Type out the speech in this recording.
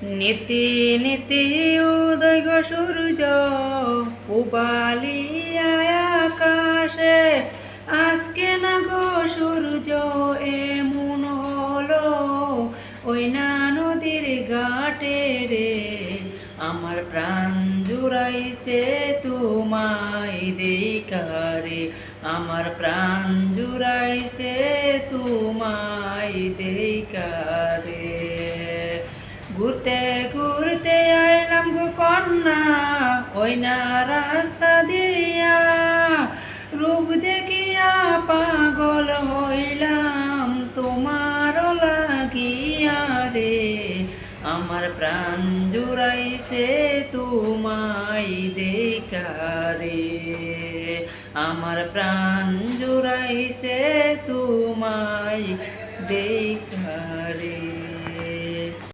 নীতি নীতি উদয় গো সূর্য পুবালিয়া আকাশে, আজকে না গো সূর্য এমন হলো ওই না নদীর ঘাটে রে। আমার প্রাণ জুড়াইছে তোমায় দেখা রে, আমার প্রাণ জুড়াইছে তোমায় দেখা রে। ঘুরতে ঘুরতে আইলাম গো কন্যা ওই না রাস্তা দিয়া, রূপ দেখিয়া পাগল হইলাম তোমার লাগিয়া রে। আমার প্রাণ জুড়াইছে তোমায় দেখা রে, আমার প্রাণ জুড়াইছে তোমায় দেখা রে।